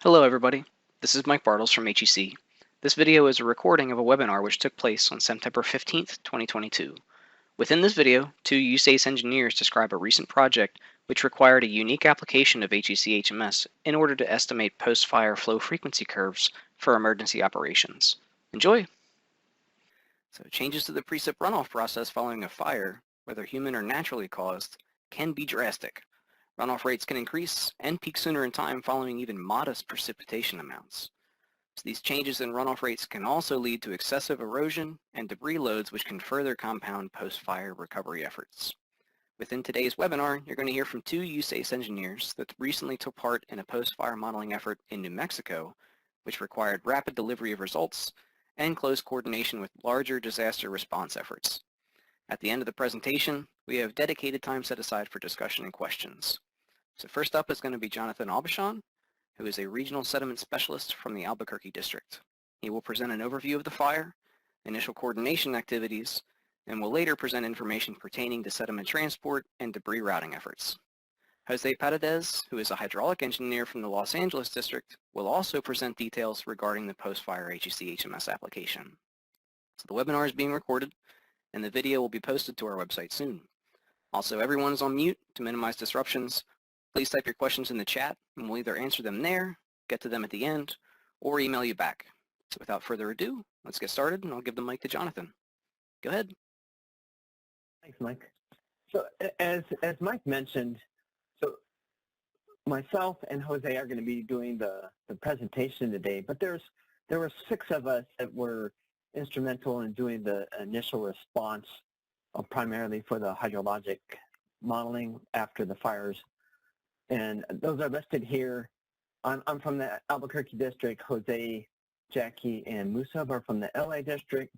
Hello everybody, this is Mike Bartles from HEC. This video is a recording of a webinar which took place on September 15th, 2022. Within this video, two USACE engineers describe a recent project which required a unique application of HEC-HMS in order to estimate post-fire flow frequency curves for emergency operations. Enjoy! So changes to the precip runoff process following a fire, whether human or naturally caused, can be drastic. Runoff rates can increase and peak sooner in time following even modest precipitation amounts. So these changes in runoff rates can also lead to excessive erosion and debris loads which can further compound post-fire recovery efforts. Within today's webinar, you're going to hear from two USACE engineers that recently took part in a post-fire modeling effort in New Mexico, which required rapid delivery of results and close coordination with larger disaster response efforts. At the end of the presentation, we have dedicated time set aside for discussion and questions. So first up is going to be Jonathan Aubuchon, who is a regional sediment specialist from the Albuquerque district. He will present an overview of the fire, initial coordination activities, and will later present information pertaining to sediment transport and debris routing efforts. Jose Paredes, who is a hydraulic engineer from the Los Angeles district, will also present details regarding the post-fire HEC-HMS application. So the webinar is being recorded, and the video will be posted to our website soon. Also, everyone is on mute to minimize disruptions. Please type your questions in the chat, and we'll either answer them there, get to them at the end, or email you back. So without further ado, let's get started, and I'll give the mic to Jonathan. Go ahead. Thanks, Mike. So as Mike mentioned, so myself and Jose are going to be doing the presentation today, but there were 6 of us that were instrumental in doing the initial response, primarily for the hydrologic modeling after the fires. And those are listed here. I'm from the Albuquerque district. Jose, Jackie, and Musa are from the LA district.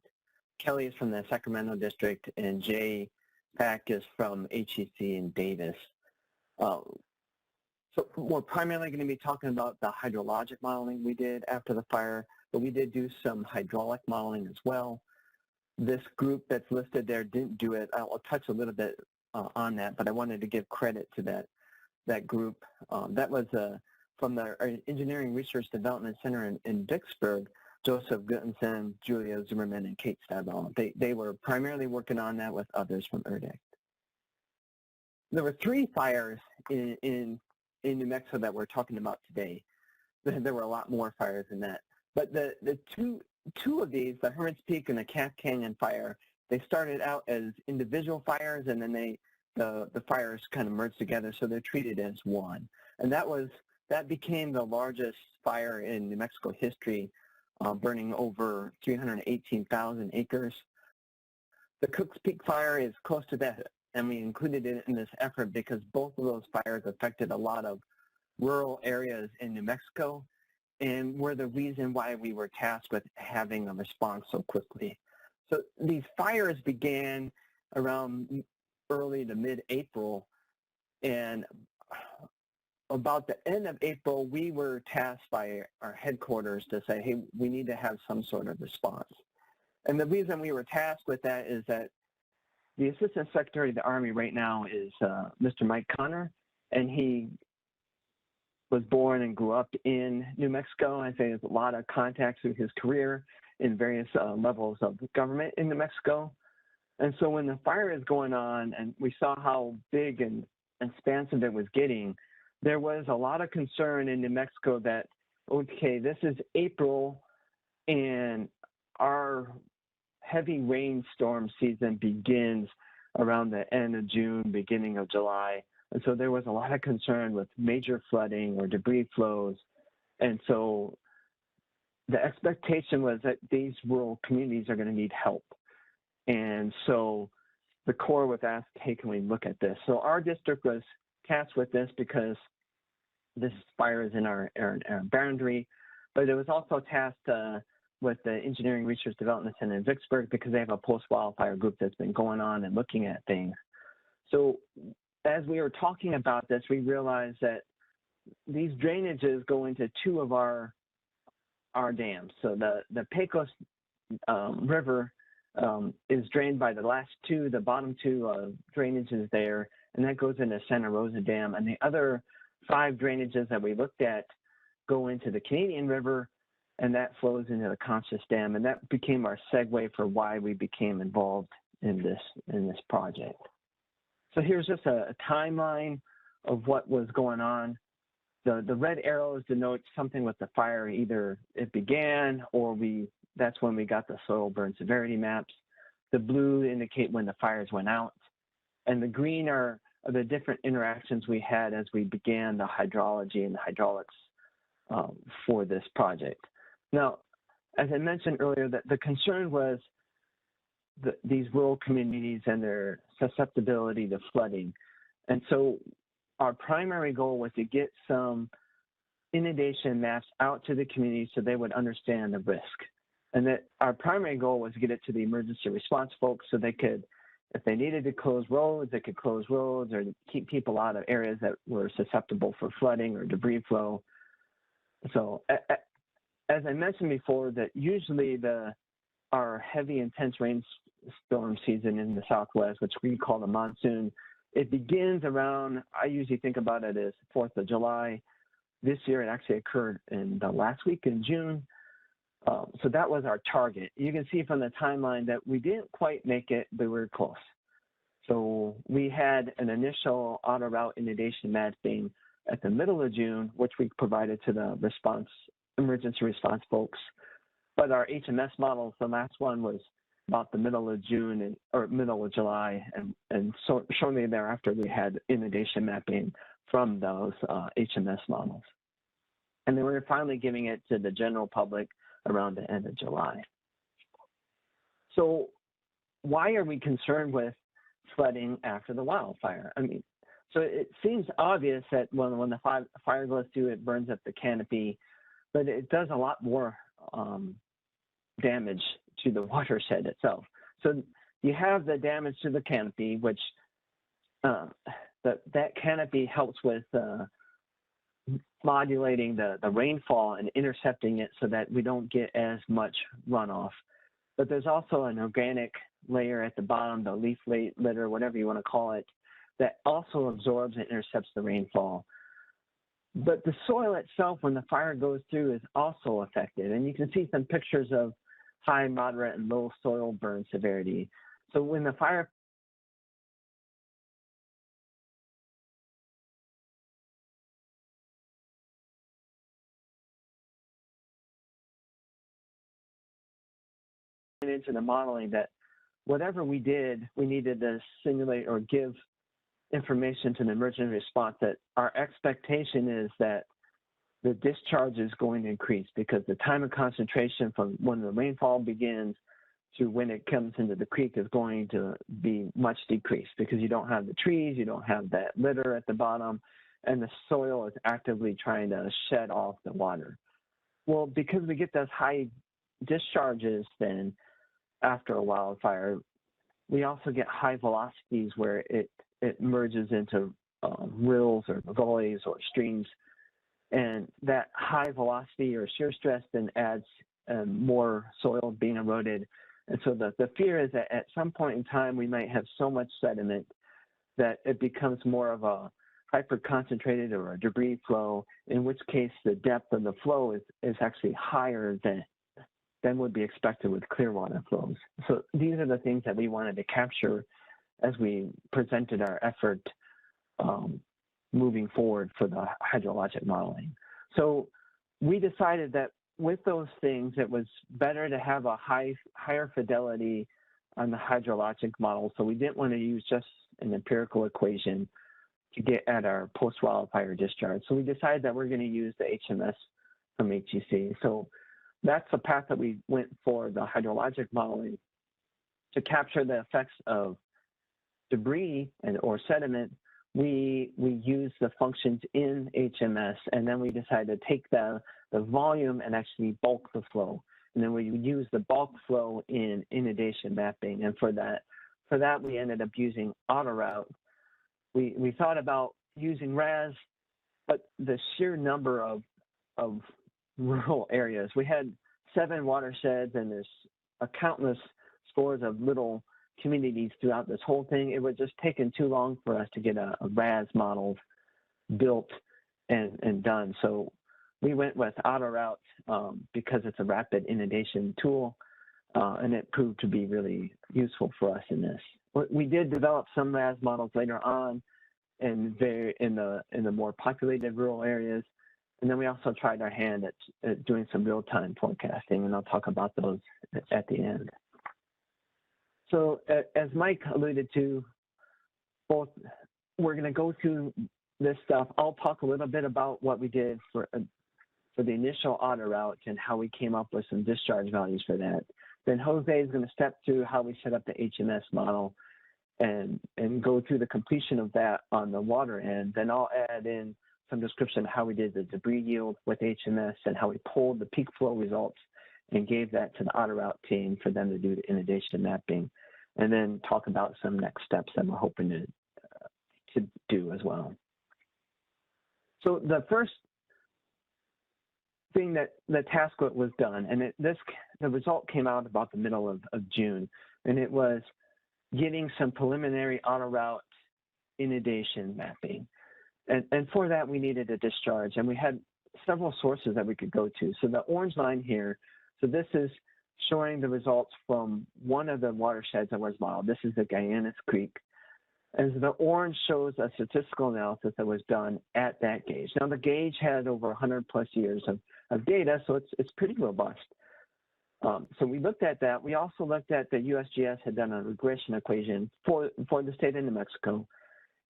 Kelly is from the Sacramento district, and Jay Pack is from HEC in Davis. So we're primarily going to be talking about the hydrologic modeling we did after the fire, but we did do some hydraulic modeling as well. This group that's listed there didn't do it. I'll touch a little bit on that, but I wanted to give credit to that group. That was from the Engineering Research Development Center in Vicksburg, Joseph Guttensen, Julia Zimmerman, and Kate Stabell. They were primarily working on that with others from ERDEC. There were 3 fires in New Mexico that we're talking about today. There were a lot more fires than that. But the two of these, the Hermit's Peak and the Calf Canyon fire, they started out as individual fires, and then the fires kind of merged together, so they're treated as one. And that became the largest fire in New Mexico history, burning over 318,000 acres. The Cook's Peak fire is close to that, and we included it in this effort because both of those fires affected a lot of rural areas in New Mexico and were the reason why we were tasked with having a response so quickly. So these fires began around early to mid-April, and about the end of April, we were tasked by our headquarters to say, hey, we need to have some sort of response. And the reason we were tasked with that is that the Assistant Secretary of the Army right now is Mr. Mike Connor, and he was born and grew up in New Mexico. I say there's a lot of contacts through his career in various levels of government in New Mexico. And so when the fire is going on and we saw how big and expansive it was getting, there was a lot of concern in New Mexico that, okay, this is April and our heavy rainstorm season begins around the end of June, beginning of July. And so there was a lot of concern with major flooding or debris flows. And so the expectation was that these rural communities are going to need help. And so the Corps was asked, hey, can we look at this? So our district was tasked with this because this fire is in our boundary, but it was also tasked with the Engineering Research Development Center in Vicksburg because they have a post-wildfire group that's been going on and looking at things. So as we were talking about this, we realized that these drainages go into 2 of our dams. So the Pecos River is drained by the last 2, the bottom 2 drainages there, and that goes into Santa Rosa Dam. And the other 5 drainages that we looked at go into the Canadian River, and that flows into the Conchas Dam, and that became our segue for why we became involved in this project. So here's just a timeline of what was going on. The red arrows denote something with the fire. Either it began or that's when we got the soil burn severity maps. The blue indicate when the fires went out. And the green are the different interactions we had as we began the hydrology and the hydraulics for this project. Now, as I mentioned earlier, that the concern was these rural communities and their susceptibility to flooding. And so our primary goal was to get some inundation maps out to the community so they would understand the risk. And that our primary goal was to get it to the emergency response folks so they could, if they needed to close roads, they could close roads or keep people out of areas that were susceptible for flooding or debris flow. So as I mentioned before, that usually our heavy intense rainstorm season in the Southwest, which we call the monsoon, it begins around, I usually think about it as 4th of July. This year, it actually occurred in the last week in June. So that was our target. You can see from the timeline that we didn't quite make it, but we were close. So we had an initial auto route inundation mapping at the middle of June, which we provided to the emergency response folks. But our HMS models, the last one was about the middle of June or middle of July, and so shortly thereafter we had inundation mapping from those HMS models. And then we were finally giving it to the general public around the end of July. So why are we concerned with flooding after the wildfire? I mean, so it seems obvious that when the fire goes through, it burns up the canopy, but it does a lot more damage to the watershed itself. So you have the damage to the canopy, which that canopy helps with modulating the rainfall and intercepting it so that we don't get as much runoff. But there's also an organic layer at the bottom, the leaf litter, whatever you want to call it, that also absorbs and intercepts the rainfall. But the soil itself, when the fire goes through, is also affected. And you can see some pictures of high, moderate, and low soil burn severity. So when the fire into the modeling, that whatever we did, we needed to simulate or give information to the emergency response that our expectation is that the discharge is going to increase because the time of concentration from when the rainfall begins to when it comes into the creek is going to be much decreased because you don't have the trees, you don't have that litter at the bottom, and the soil is actively trying to shed off the water. Well, because we get those high discharges then after a wildfire, we also get high velocities where it merges into rills or gullies or streams. And that high velocity or shear stress then adds more soil being eroded. And so the fear is that at some point in time, we might have so much sediment that it becomes more of a hyper-concentrated or a debris flow, in which case the depth of the flow is actually higher than would be expected with clear water flows. So these are the things that we wanted to capture as we presented our effort moving forward for the hydrologic modeling. So we decided that with those things, it was better to have a higher fidelity on the hydrologic model. So we didn't want to use just an empirical equation to get at our post-wildfire discharge. So we decided that we're going to use the HMS from HEC. So that's the path that we went for the hydrologic modeling to capture the effects of debris or sediment. We use the functions in HMS, and then we decided to take the volume and actually bulk the flow. And then we use the bulk flow in inundation mapping. And for that we ended up using auto route. We thought about using RAS, but the sheer number of rural areas. We had 7 watersheds, and there's a countless scores of little communities throughout this whole thing. It would just taken too long for us to get a RAS model built and done. So we went with auto route because it's a rapid inundation tool, and it proved to be really useful for us in this. We did develop some RAS models later on in the more populated rural areas, and then we also tried our hand at doing some real-time forecasting, and I'll talk about those at the end. So as Mike alluded to, we're going to go through this stuff. I'll talk a little bit about what we did for the initial auto route and how we came up with some discharge values for that. Then Jose is going to step through how we set up the HMS model and go through the completion of that on the water end. Then I'll add in some description of how we did the debris yield with HMS and how we pulled the peak flow results and gave that to the auto route team for them to do the inundation mapping, and then talk about some next steps that we're hoping to do as well. So the first thing that the task was done, and the result came out about the middle of June, and it was getting some preliminary auto route inundation mapping. And for that, we needed a discharge, and we had several sources that we could go to. So the orange line here, so this is showing the results from one of the watersheds that was modeled. This is the Guyanus Creek. As the orange shows a statistical analysis that was done at that gauge. Now the gauge had over 100 plus years of data, so it's pretty robust. So we looked at that. We also looked at the USGS had done a regression equation for the state of New Mexico.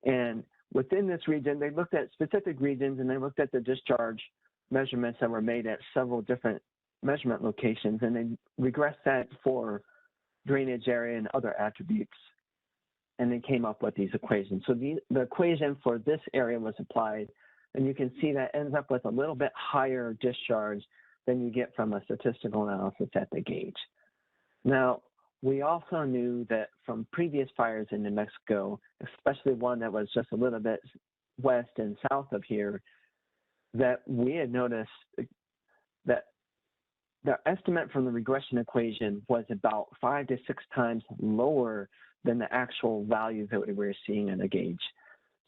And within this region, they looked at specific regions and they looked at the discharge measurements that were made at several different measurement locations, and they regressed that for drainage area and other attributes. And they came up with these equations. So the equation for this area was applied, and you can see that ends up with a little bit higher discharge than you get from a statistical analysis at the gauge. Now, we also knew that from previous fires in New Mexico, especially one that was just a little bit west and south of here, that we had noticed that the estimate from the regression equation was about 5 to 6 times lower than the actual values that we were seeing in the gauge.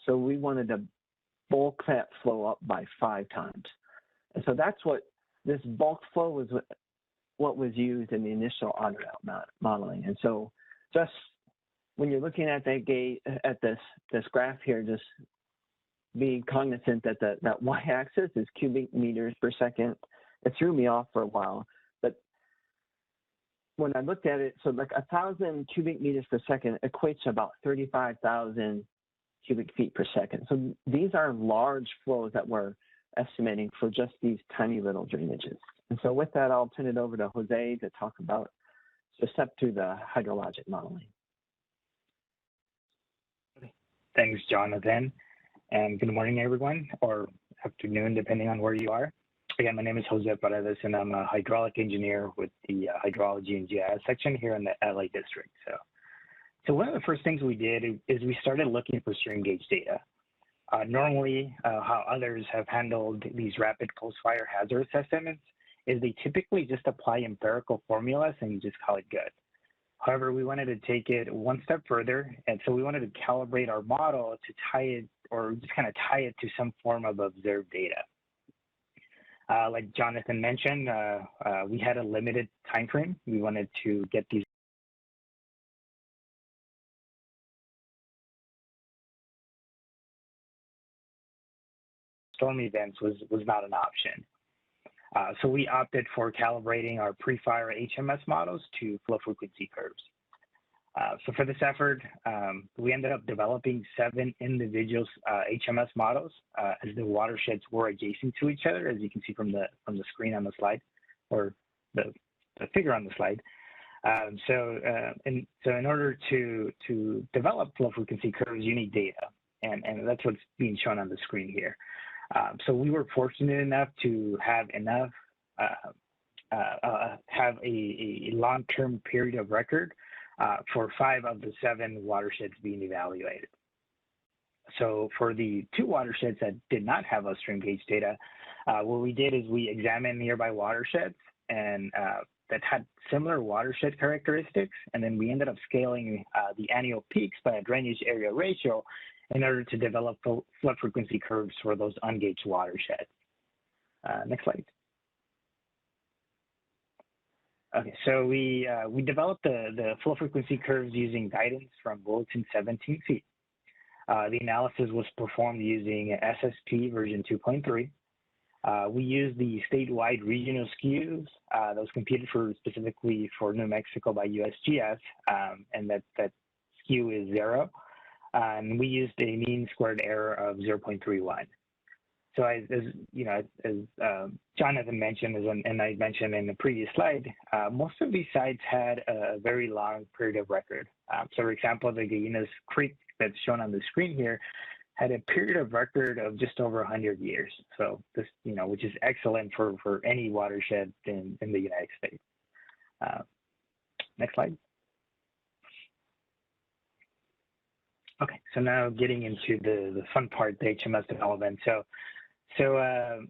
So we wanted to bulk that flow up by 5 times. And so that's what this bulk flow was, what was used in the initial auto route modeling. And so just when you're looking at that gauge, at this graph here, just be cognizant that that y-axis is cubic meters per second. It threw me off for a while, but when I looked at it, so like 1,000 cubic meters per second equates to about 35,000 cubic feet per second. So these are large flows that we're estimating for just these tiny little drainages. And so with that, I'll turn it over to Jose to talk about the step through the hydrologic modeling. Thanks, Jonathan. And good morning, everyone, or afternoon, depending on where you are. Again, my name is Jose Paredes, and I'm a hydraulic engineer with the Hydrology and GIS section here in the LA district. So one of the first things we did is we started looking for stream gauge data. Normally, how others have handled these rapid post-fire hazard assessments is they typically just apply empirical formulas and you just call it good. However, we wanted to take it one step further, and so we wanted to calibrate our model to tie it, or just kind of tie it to some form of observed data. Like Jonathan mentioned, we had a limited time frame. We wanted to get these storm events was not an option. So we opted for calibrating our pre-fire HMS models to flow frequency curves. So for this effort, we ended up developing 7 individual HMS models as the watersheds were adjacent to each other, as you can see from the screen on the slide, or the figure on the slide. So in order to develop flow frequency curves, you need data, and that's what's being shown on the screen here. So we were fortunate enough to have have a long-term period of record for 5 of the 7 watersheds being evaluated. So for the 2 watersheds that did not have a stream gauge data, what we did is we examined nearby watersheds and that had similar watershed characteristics, and then we ended up scaling the annual peaks by a drainage area ratio in order to develop flood frequency curves for those ungauged watersheds. Next slide. Okay, so we developed the flow frequency curves using guidance from Bulletin 17C. The analysis was performed using SSP version 2.3. We used the statewide regional SKUs that was computed specifically for New Mexico by USGS, and that SKU is 0. And we used a mean squared error of 0.31. So as Jonathan mentioned, and I mentioned in the previous slide, most of these sites had a very long period of record. So for example, the Gallinas Creek that's shown on the screen here had a period of record of just over 100 years. So this, which is excellent for any watershed in the United States. Next slide. Okay, so now getting into the fun part, the HMS development. So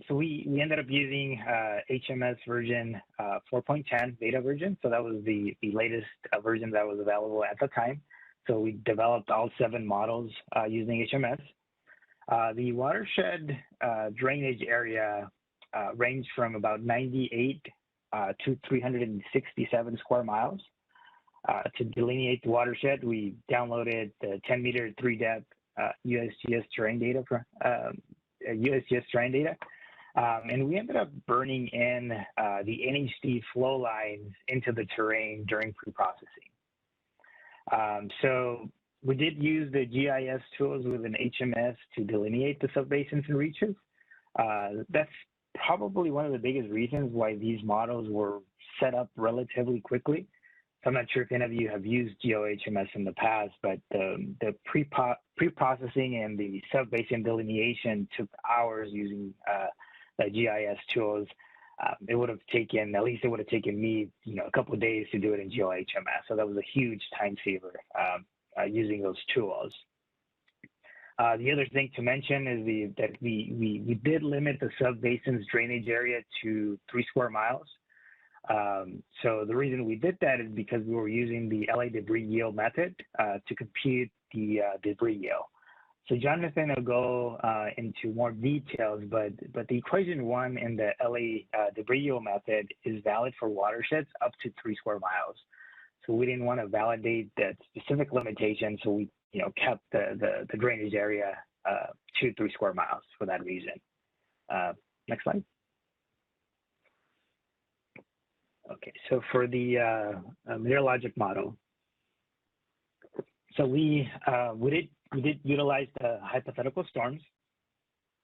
we ended up using HMS version 4.10 beta version. So that was the latest version that was available at the time. So we developed all 7 models using HMS. The watershed drainage area ranged from about 98 to 367 square miles. To delineate the watershed, we downloaded the 10-meter 3-depth USGS terrain data and we ended up burning in the NHD flow lines into the terrain during pre-processing. So we did use the GIS tools with an HMS to delineate the subbasins and reaches. That's probably one of the biggest reasons why these models were set up relatively quickly. So I'm not sure if any of you have used GeoHMS in the past, but the pre-processing and the subbasin delineation took hours using the GIS tools. It would have taken me, a couple of days to do it in GeoHMS. So that was a huge time saver using those tools. The other thing to mention is that we did limit the subbasin's drainage area to 3 square miles. So the reason we did that is because we were using the LA debris yield method to compute the debris yield. So Jonathan will go into more details, but the equation 1 in the LA debris yield method is valid for watersheds up to 3 square miles. So we didn't want to validate that specific limitation, so we kept the drainage area to 3 square miles for that reason. Next slide. Okay, so for the meteorologic model, so we did utilize the hypothetical storms.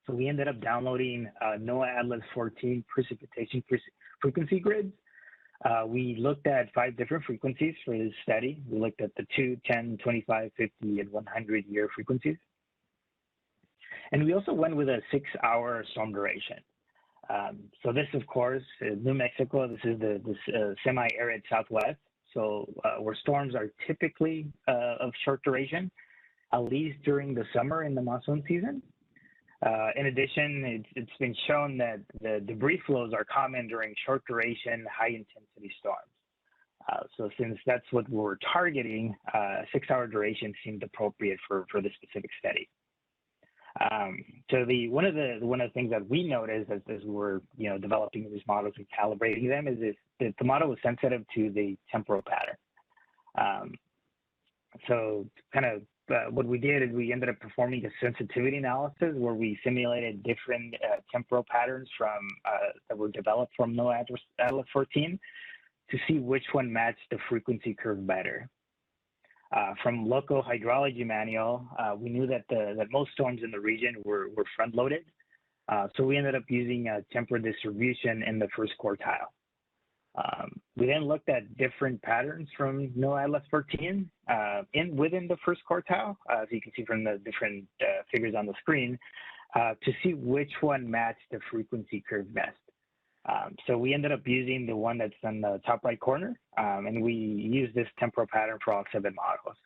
So we ended up downloading NOAA Atlas 14 precipitation frequency grids. We looked at 5 different frequencies for this study. We looked at the 2, 10, 25, 50, and 100-year frequencies. And we also went with a 6-hour storm duration. So this, of course, New Mexico, this is the semi-arid Southwest. So where storms are typically of short duration, at least during the summer in the monsoon season. In addition, it's been shown that the debris flows are common during short duration, high intensity storms. So since that's what we're targeting, 6-hour duration seemed appropriate for the specific study. So one of the things that we noticed as we were developing these models and calibrating them is that the model was sensitive to the temporal pattern. So kind of what we did is we ended up performing a sensitivity analysis where we simulated different temporal patterns that were developed from NOAA Atlas 14 to see which one matched the frequency curve better. From local hydrology manual, we knew that most storms in the region were front-loaded. So we ended up using a temporal distribution in the first quartile. We then looked at different patterns from NOAA Atlas 14 within the first quartile, as you can see from the different figures on the screen, to see which one matched the frequency curve best. So we ended up using the one that's on the top right corner, and we used this temporal pattern for all 7 models.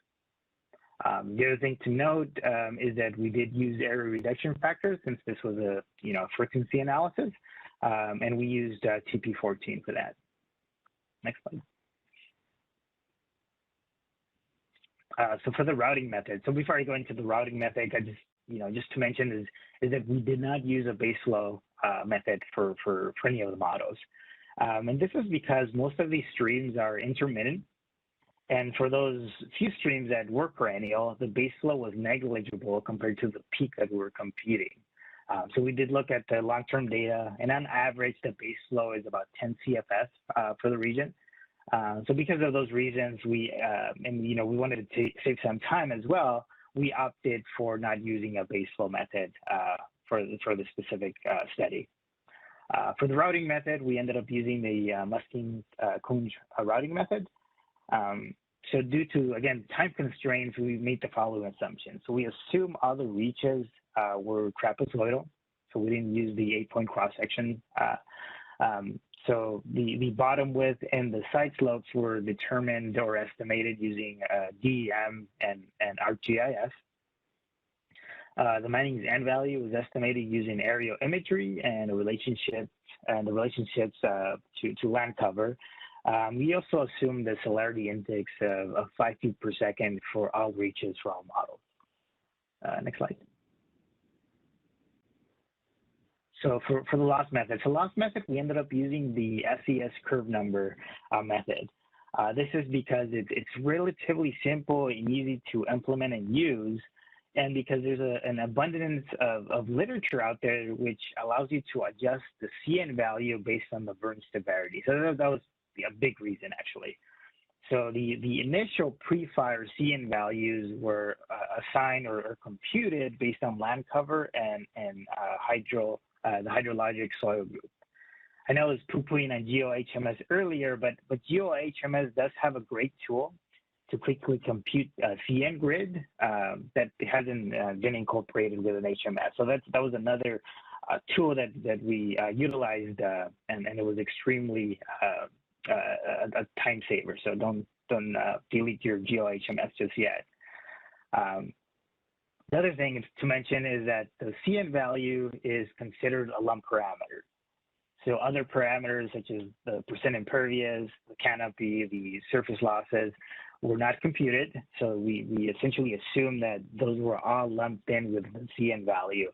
The other thing to note is that we did use area reduction factors since this was a frequency analysis, and we used TP14 for that. Next slide. So for the routing method, so before I go into the routing method, I just to mention is that we did not use a base flow method for any of the models. And this is because most of these streams are intermittent. And for those few streams that were perennial, the base flow was negligible compared to the peak that we were computing. So we did look at the long-term data, and on average, the base flow is about 10 CFS for the region. So because of those reasons, we wanted to save some time as well. We opted for not using a base flow method for the specific study. For the routing method, we ended up using the Musking-Kunj routing method. So due to, again, time constraints, we made the following assumptions. So we assume all the reaches were trapezoidal, so we didn't use the 8-point cross-section. So the bottom width and the side slopes were determined or estimated using DEM and ArcGIS. The Manning's N value was estimated using aerial imagery and the relationships to land cover. We also assumed the celerity index of 5 feet per second for all reaches for all models. Next slide. So for the loss method, we ended up using the SES curve number method. This is because it's relatively simple and easy to implement and use, and because there's an abundance of literature out there which allows you to adjust the CN value based on the burn severity. So that was a big reason, actually. So the initial pre-fire CN values were assigned or computed based on land cover and the hydrologic soil group. I know I was poo-pooing on HEC-HMS earlier, but HEC-HMS does have a great tool to quickly compute CN grid that hasn't been incorporated with an HMS. So that was another tool that we utilized, and it was extremely a time saver. So don't delete your HEC-HMS just yet. The other thing to mention is that the CN value is considered a lump parameter. So other parameters such as the percent impervious, the canopy, the surface losses were not computed. So we essentially assume that those were all lumped in with the CN value.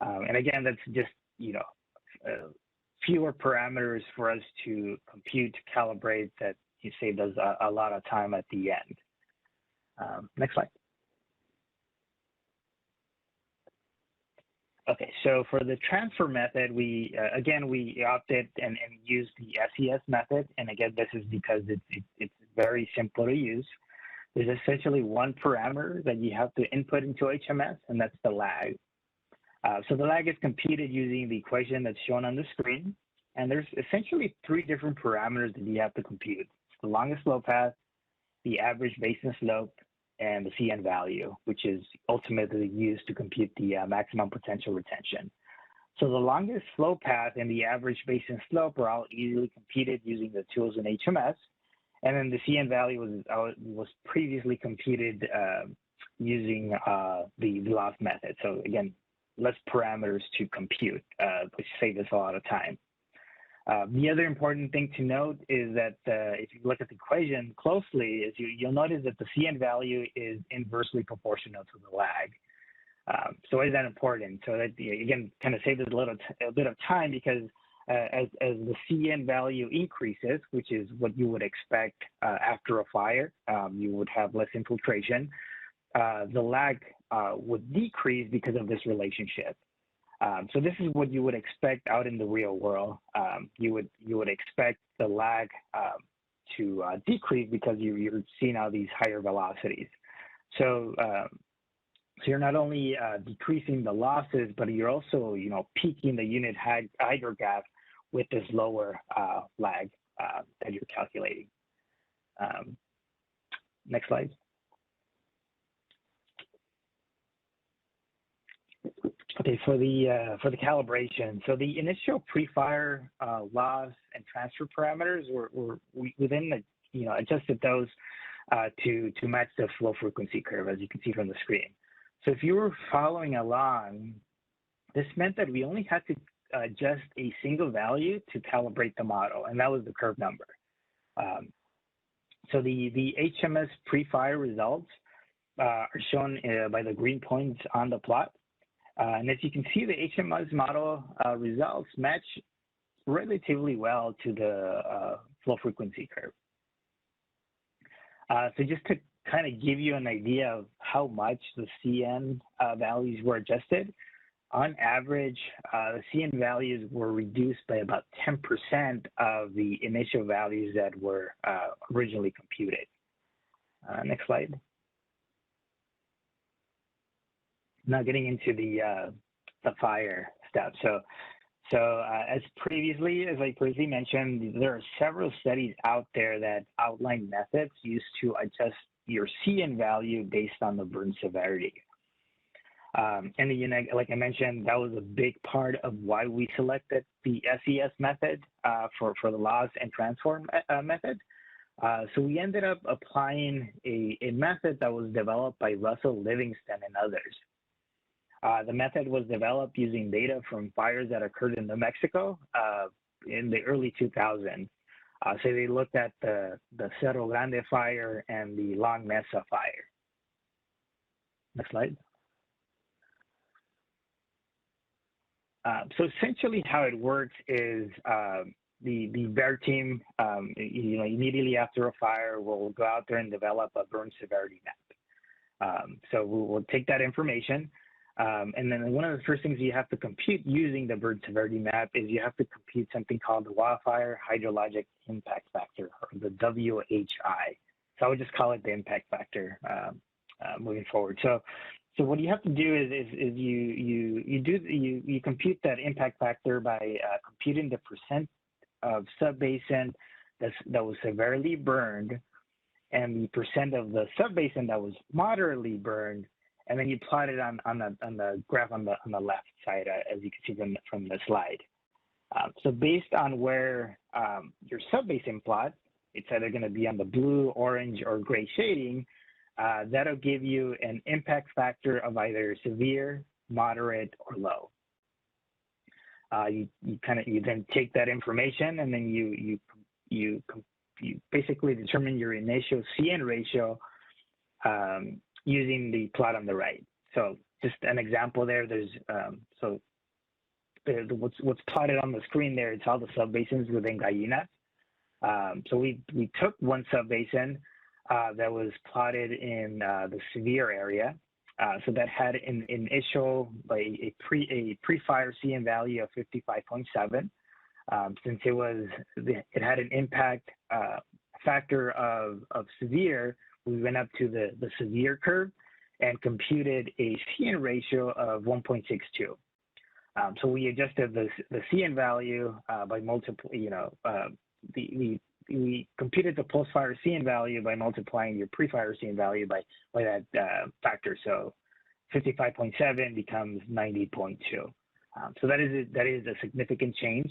And again, that's just, fewer parameters for us to compute, calibrate, that you saved us a lot of time at the end. Next slide. Okay, so for the transfer method, we opted and used the SES method. And again, this is because it's very simple to use. There's essentially one parameter that you have to input into HMS, and that's the lag. So the lag is computed using the equation that's shown on the screen. And there's essentially 3 different parameters that you have to compute. It's the longest flow path, the average basin slope, and the CN value, which is ultimately used to compute the maximum potential retention. So the longest flow path and the average basin slope are all easily computed using the tools in HMS. And then the CN value was previously computed using the loss method. So again, less parameters to compute, which saved us a lot of time. The other important thing to note is that if you look at the equation closely, you'll notice that the CN value is inversely proportional to the lag. So why is that important? So that, again, kind of saves us a bit of time, because as the CN value increases, which is what you would expect after a fire, you would have less infiltration. The lag would decrease because of this relationship. So this is what you would expect out in the real world. You would expect the lag to decrease because you're seeing all these higher velocities. So you're not only decreasing the losses, but you're also peaking the unit hydro gap with this lower lag that you're calculating. Next slide. Okay, for the calibration, so the initial pre-fire loss and transfer parameters were within the adjusted those to match the flow frequency curve, as you can see from the screen. So if you were following along, this meant that we only had to adjust a single value to calibrate the model, and that was the curve number. So the HMS pre-fire results are shown by the green points on the plot. And as you can see, the HMS model results match relatively well to the flow frequency curve. So just to kind of give you an idea of how much the CN values were adjusted, on average, the CN values were reduced by about 10% of the initial values that were originally computed. Next slide. Now getting into the fire step. So as I previously mentioned, there are several studies out there that outline methods used to adjust your CN value based on the burn severity. And like I mentioned, that was a big part of why we selected the SES method for the loss and transform method. So we ended up applying a method that was developed by Russell Livingston and others. The method was developed using data from fires that occurred in New Mexico in the early 2000s. So they looked at the Cerro Grande fire and the Long Mesa fire. Next slide. So essentially how it works is the BEAR team, immediately after a fire, will go out there and develop a burn severity map. So we'll take that information. And then one of the first things you have to compute using the burn severity map is you have to compute something called the wildfire hydrologic impact factor, or the WHI. So I would just call it the impact factor moving forward. So what you have to do is you compute that impact factor by computing the percent of subbasin that was severely burned and the percent of the subbasin that was moderately burned. And then you plot it on the graph on the left side, as you can see from the slide. So based on where your subbasin plot, it's either going to be on the blue, orange, or gray shading. That'll give you an impact factor of either severe, moderate, or low. You then take that information and then you basically determine your initial CN ratio using the plot on the right. So just an example there, what's plotted on the screen there, it's all the subbasins within Gallinas. So we took one subbasin that was plotted in the severe area. So that had an initial, a pre-fire CN value of 55.7. Since it had an impact factor of severe, we went up to the severe curve and computed a CN ratio of 1.62. So we adjusted the CN value by we computed the post-fire CN value by multiplying your pre-fire CN value by that factor. So 55.7 becomes 90.2. So that is a significant change.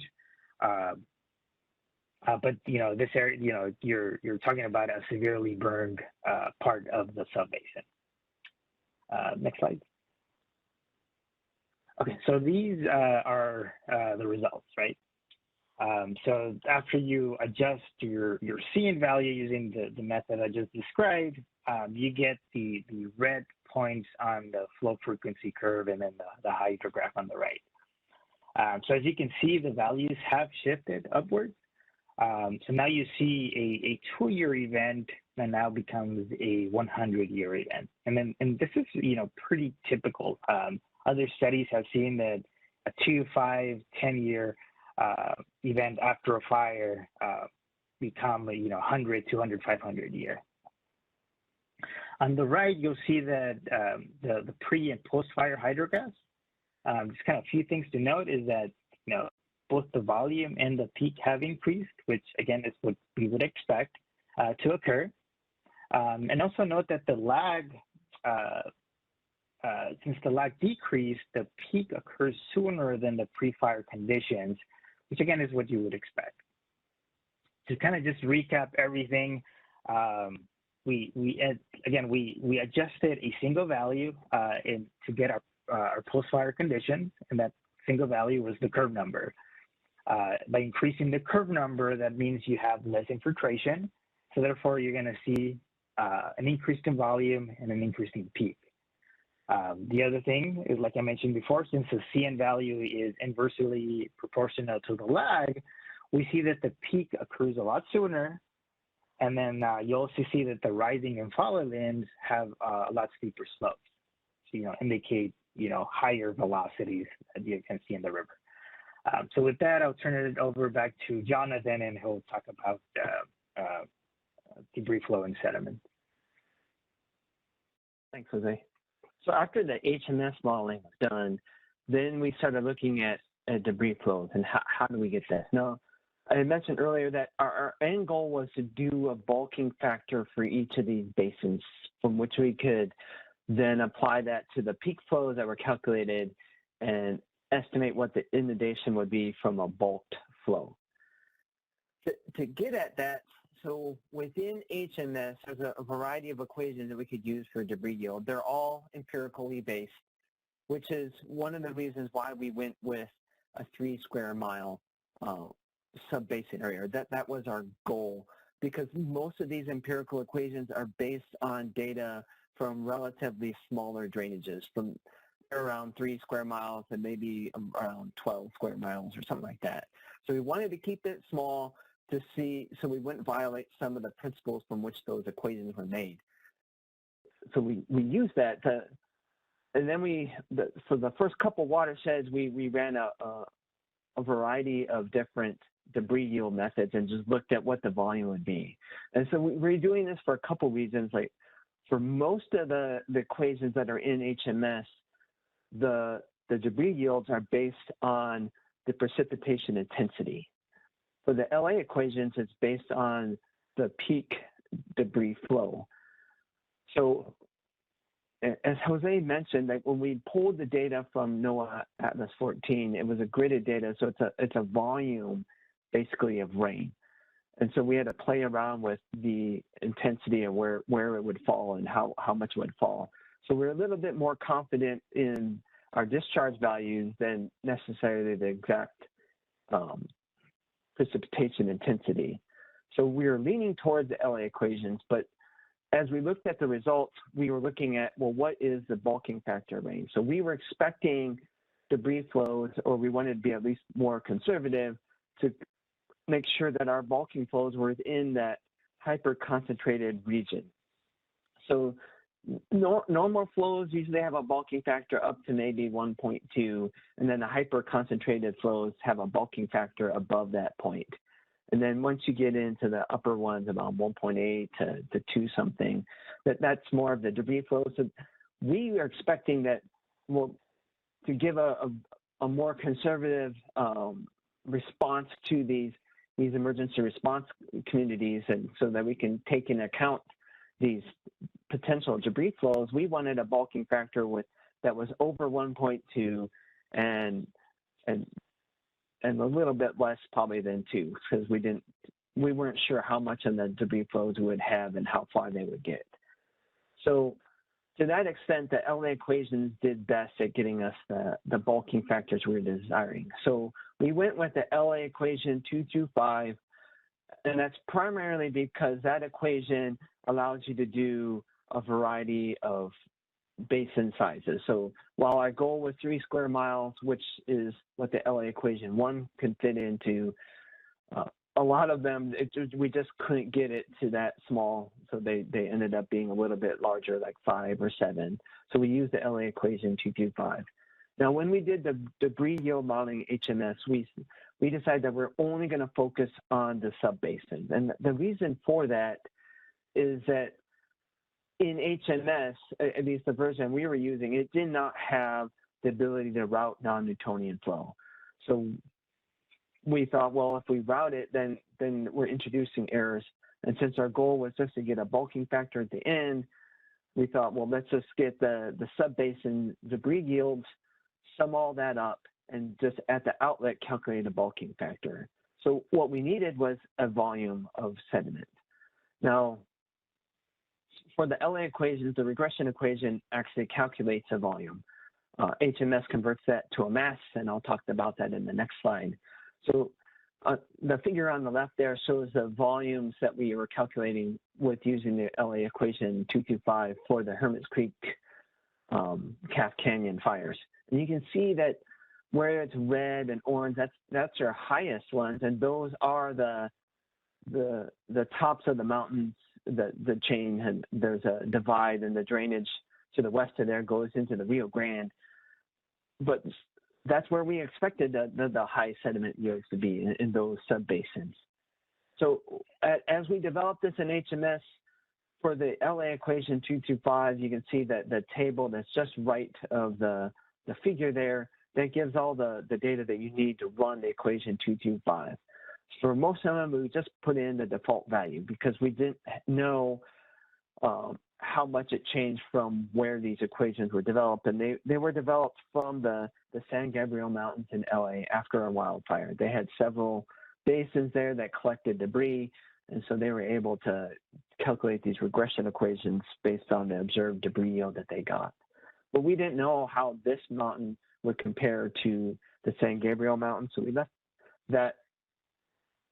But this area, you're talking about a severely burned part of the subbasin. Next slide. Okay, so these are the results, right? So after you adjust your CN value using the method I just described, you get the red points on the flow frequency curve and then the hydrograph on the right. So as you can see, the values have shifted upwards. So now you see a 2-year event that now becomes a 100-year event. And this is, pretty typical. Other studies have seen that a 2, 5, 10-year event after a fire become 100, 200, 500 year. On the right, you'll see that the pre and post-fire hydrographs. Just kind of a few things to note is that both the volume and the peak have increased, which again is what we would expect to occur. And also note that the lag, since the lag decreased, the peak occurs sooner than the pre-fire conditions, which again is what you would expect. To kind of just recap everything, we adjusted a single value to get our post-fire conditions, and that single value was the curve number. By increasing the curve number, that means you have less infiltration, so therefore you're going to see an increase in volume and an increase in peak. The other thing is, like I mentioned before, since the CN value is inversely proportional to the lag, we see that the peak occurs a lot sooner. And then you also see that the rising and falling limbs have a lot steeper slopes. So, indicate, higher velocities that you can see in the river. So with that, I'll turn it over back to Jonathan, and he'll talk about debris flow and sediment. Thanks, Jose. So after the HMS modeling was done, then we started looking at debris flows and how do we get this. Now, I mentioned earlier that our end goal was to do a bulking factor for each of these basins from which we could then apply that to the peak flows that were calculated and estimate what the inundation would be from a bulked flow. To get at that, so within HMS, there's a variety of equations that we could use for debris yield. They're all empirically based, which is one of the reasons why we went with a 3 square mile sub-basin area. That was our goal, because most of these empirical equations are based on data from relatively smaller drainages, from around 3 square miles and maybe around 12 square miles or something like that. So we wanted to keep it small to see, so we wouldn't violate some of the principles from which those equations were made. So we used that to, and then for the first couple watersheds, we ran a variety of different debris yield methods and just looked at what the volume would be. And so we're doing this for a couple reasons. Like, for most of the equations that are in HMS, the debris yields are based on the precipitation intensity. For the LA equations, it's based on the peak debris flow. So as Jose mentioned, like when we pulled the data from NOAA Atlas 14, it was a gridded data, so it's a volume basically of rain. And so we had to play around with the intensity of where it would fall and how much it would fall. So we're a little bit more confident in our discharge values than necessarily the exact precipitation intensity. So we were leaning towards the LA equations, but as we looked at the results, we were looking at, well, what is the bulking factor range? So we were expecting debris flows, or we wanted to be at least more conservative to make sure that our bulking flows were within that hyper-concentrated region. So normal flows usually have a bulking factor up to maybe 1.2, and then the hyper-concentrated flows have a bulking factor above that point. And then once you get into the upper ones, about 1.8 to 2 something, that's more of the debris flows. So we are expecting that, well, to give a more conservative response to these emergency response communities, and so that we can take into account these potential debris flows, we wanted a bulking factor that was over 1.2 and a little bit less probably than 2, because we weren't sure how much of the debris flows we would have and how far they would get. So to that extent, the LA equations did best at getting us the bulking factors we were desiring. So we went with the LA equation 225, and that's primarily because that equation allows you to do a variety of basin sizes. So while our goal was 3 square miles, which is what the LA equation 1 could fit into, a lot of them, we just couldn't get it to that small, so they ended up being a little bit larger, like 5 or 7. So we used the LA equation 225. Now, when we did the debris yield modeling HMS, we decided that we're only going to focus on the subbasins. And the reason for that is that in HMS, at least the version we were using, it did not have the ability to route non-Newtonian flow. So we thought, well, if we route it, then we're introducing errors. And since our goal was just to get a bulking factor at the end, we thought, well, let's just get the subbasin debris yields, sum all that up, and just at the outlet calculate a bulking factor. So what we needed was a volume of sediment. Now, for the LA equations, the regression equation actually calculates a volume. HMS converts that to a mass, and I'll talk about that in the next slide. So the figure on the left there shows the volumes that we were calculating with using the LA equation 225 for the Hermit's Creek Calf Canyon fires. And you can see that where it's red and orange, that's our highest ones, and those are the tops of the mountains. The chain, and there's a divide, and the drainage to the west of there goes into the Rio Grande. But that's where we expected the high sediment yields to be in those subbasins. So as we developed this in HMS, for the LA equation 225, you can see that the table that's just right of the figure there, that gives all the data that you need to run the equation 225. For most of them, we just put in the default value because we didn't know how much it changed from where these equations were developed. And they were developed from the San Gabriel Mountains in LA after a wildfire. They had several basins there that collected debris, and so they were able to calculate these regression equations based on the observed debris yield that they got. But we didn't know how this mountain would compare to the San Gabriel Mountain, so we left that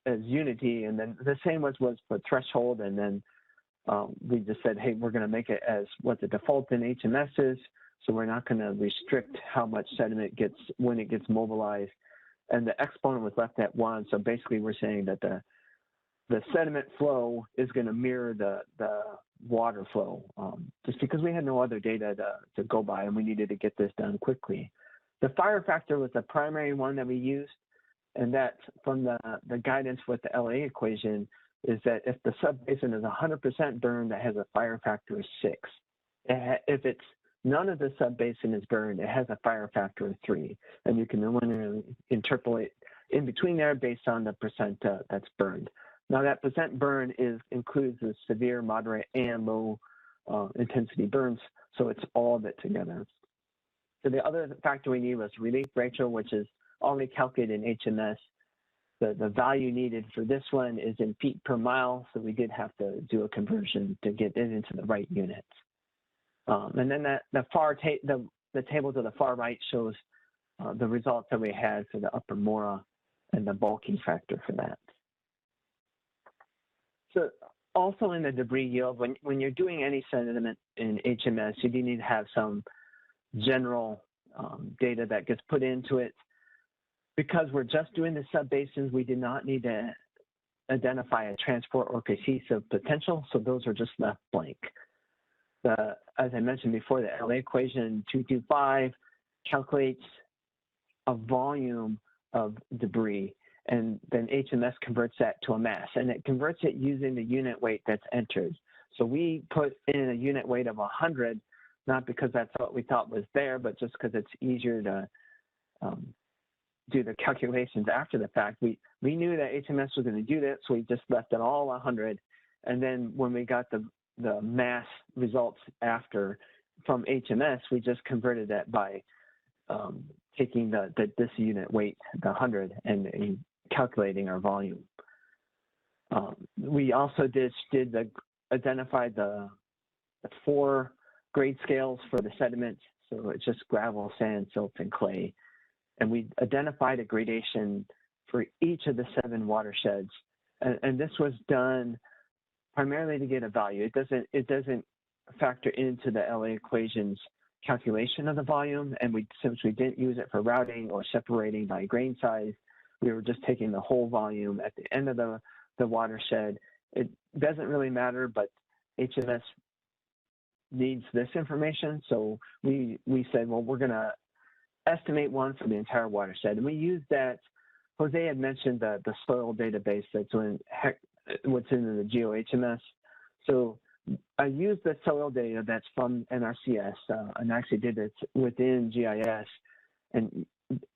as unity, and then the same was for threshold, and then we just said, hey, we're going to make it as what the default in HMS is, so we're not going to restrict how much sediment gets when it gets mobilized, and the exponent was left at 1, so basically we're saying that the sediment flow is going to mirror the water flow, just because we had no other data to go by, and we needed to get this done quickly. The fire factor was the primary one that we used, and that's from the guidance with the LA equation, is that if the subbasin is 100% burned, that has a fire factor of 6. If it's none of the subbasin is burned, it has a fire factor of 3. And you can linearly interpolate in between there based on the percent that's burned. Now that percent burn includes the severe, moderate, and low intensity burns, so it's all of it together. So the other factor we need was relief ratio, which is already calculated in HMS. The value needed for this one is in feet per mile, so we did have to do a conversion to get it into the right units. And then the table to the far right shows the results that we had for the upper Mora and the bulking factor for that. So also in the debris yield, when you're doing any sediment in HMS, you do need to have some general data that gets put into it. Because we're just doing the subbasins, we did not need to identify a transport or cohesive potential, so those are just left blank. As I mentioned before, the LA equation 225 calculates a volume of debris, and then HMS converts that to a mass, and it converts it using the unit weight that's entered. So we put in a unit weight of 100, not because that's what we thought was there, but just because it's easier to do the calculations after the fact. We knew that HMS was going to do that, so we just left it all 100. And then when we got the mass results after from HMS, we just converted that by taking this unit weight, the 100, and calculating our volume. We also identified the 4 grade scales for the sediment. So it's just gravel, sand, silt, and clay. And we identified a gradation for each of the 7 watersheds. And this was done primarily to get a value. It doesn't factor into the LA equations calculation of the volume. And since we didn't use it for routing or separating by grain size, we were just taking the whole volume at the end of the watershed. It doesn't really matter, but HMS needs this information. So we said, well, we're going to estimate one for the entire watershed. And we used that. Jose had mentioned the soil database that's what's in the GeoHMS. So I used the soil data that's from NRCS and actually did it within GIS. And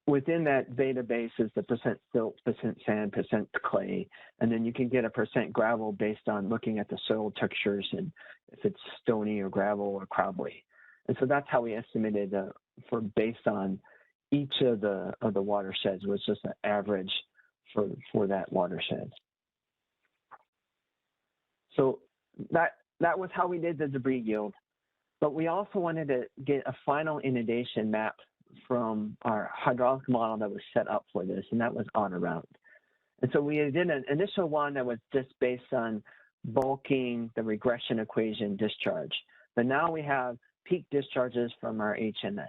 within that database is the percent silt, percent sand, percent clay. And then you can get a percent gravel based on looking at the soil textures and if it's stony or gravel or crabbly. And so that's how we estimated based on each of the watersheds was just an average for that watershed. So that was how we did the debris yield. But we also wanted to get a final inundation map from our hydraulic model that was set up for this, and that was auto-route. And so we did an initial one that was just based on bulking, the regression equation, discharge. But now we have peak discharges from our HMS.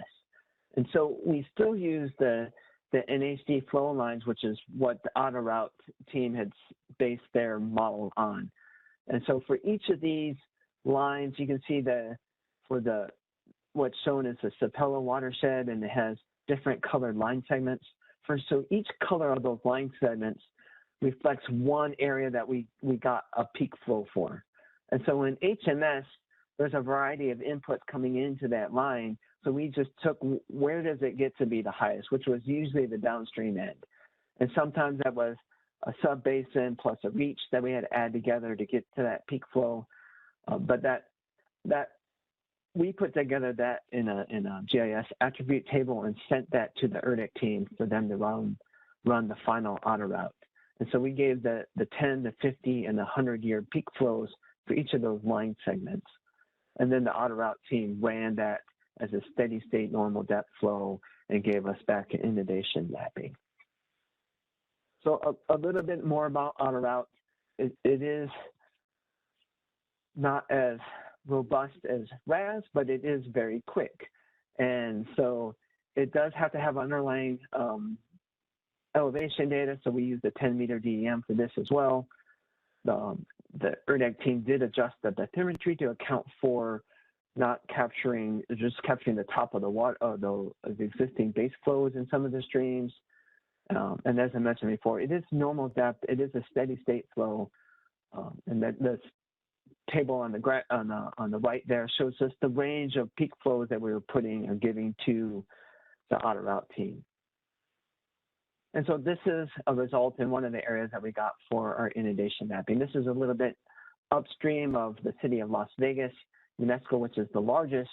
And so we still use the NHD flow lines, which is what the auto route team had based their model on. And so for each of these lines, you can see what's shown as the Sapelo watershed, and it has different colored line segments. So each color of those line segments reflects one area that we got a peak flow for. And so in HMS, there's a variety of inputs coming into that line. So we just took where does it get to be the highest, which was usually the downstream end. And sometimes that was a sub-basin plus a reach that we had to add together to get to that peak flow. But that we put together that in a GIS attribute table and sent that to the ERDIC team for them to run the final auto route. And so we gave the 10, the 50, and the 100-year peak flows for each of those line segments. And then the auto route team ran that as a steady state normal depth flow and gave us back an inundation mapping. So a little bit more about auto route. It is not as robust as RAS, but it is very quick. And so it does have to have underlying elevation data. So we use the 10-meter DEM for this as well. The ERDIC team did adjust the bathymetry to account for not capturing, just capturing the top of the water, the existing base flows in some of the streams. And as I mentioned before, it is normal depth. It is a steady state flow. And that the table on the right there shows us the range of peak flows that we were putting or giving to the auto route team. And so this is a result in one of the areas that we got for our inundation mapping. This is a little bit upstream of the city of Las Vegas, UNESCO, which is the largest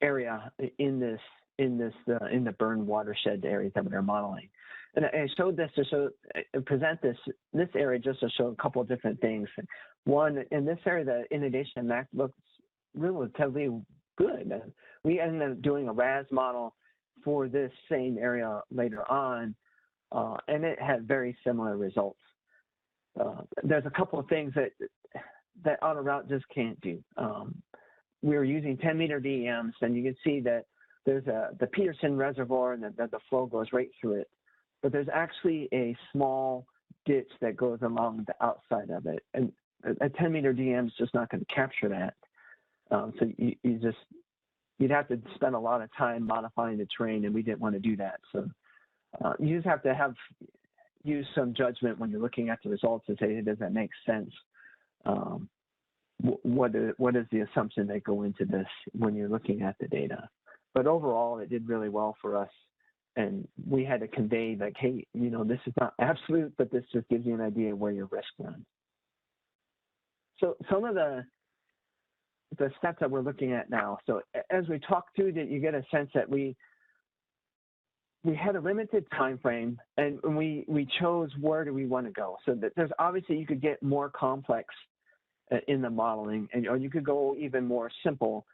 area in the burn watershed areas that we are modeling. And I showed this to present this area just to show a couple of different things. One, in this area, the inundation map looks relatively good. We ended up doing a RAS model for this same area later on, and it had very similar results. There's a couple of things that auto route just can't do. We were using 10-meter DEMs, and you can see that there's the Peterson Reservoir, and the flow goes right through it. But there's actually a small ditch that goes along the outside of it, and a 10-meter DEM is just not going to capture that. So you'd have to spend a lot of time modifying the terrain, and we didn't want to do that. So you just have to use some judgment when you're looking at the results and say, hey, does that make sense? What is the assumption that go into this when you're looking at the data? But overall, it did really well for us. And we had to convey like, hey, this is not absolute, but this just gives you an idea of where your risk runs. So some of the steps that we're looking at now. So as we talk through that, you get a sense that we had a limited time frame, and we chose where do we want to go. So that there's obviously you could get more complex in the modeling, or you could go even more simple.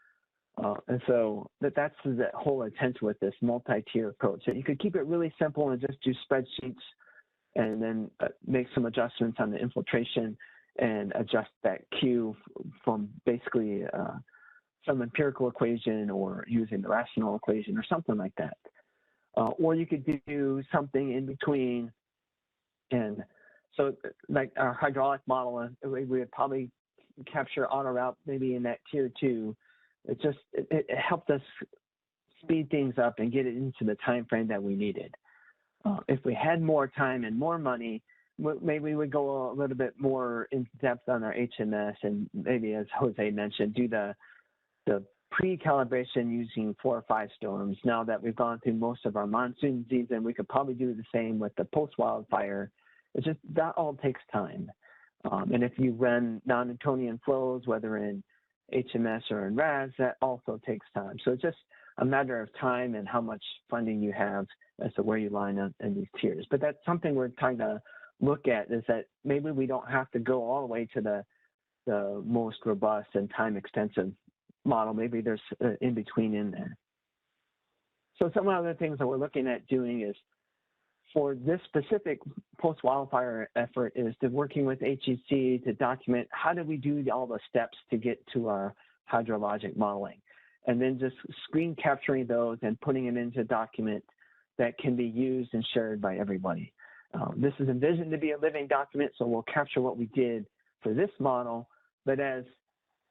And so that's the whole intent with this multi-tier approach. So you could keep it really simple and just do spreadsheets, and then make some adjustments on the infiltration and adjust that Q from basically some empirical equation or using the rational equation or something like that. Or you could do something in between. And so like our hydraulic model, we would probably capture auto route maybe in that tier 2. It helped us speed things up and get it into the time frame that we needed. If we had more time and more money, maybe we would go a little bit more in depth on our HMS, and maybe, as Jose mentioned, do the pre-calibration using 4 or 5 storms. Now that we've gone through most of our monsoon season, we could probably do the same with the post-wildfire. It's just that all takes time. And if you run non-Newtonian flows, whether in HMS or in RAS, that also takes time. So it's just a matter of time and how much funding you have as to where you line up in these tiers. But that's something we're trying to look at, is that maybe we don't have to go all the way to the most robust and time-extensive model. Maybe there's in between in there. So some of the other things that we're looking at doing is, for this specific post-wildfire effort, is to working with HEC to document how do we do all the steps to get to our hydrologic modeling, and then just screen capturing those and putting them into a document that can be used and shared by everybody. This is envisioned to be a living document, so we'll capture what we did for this model, but as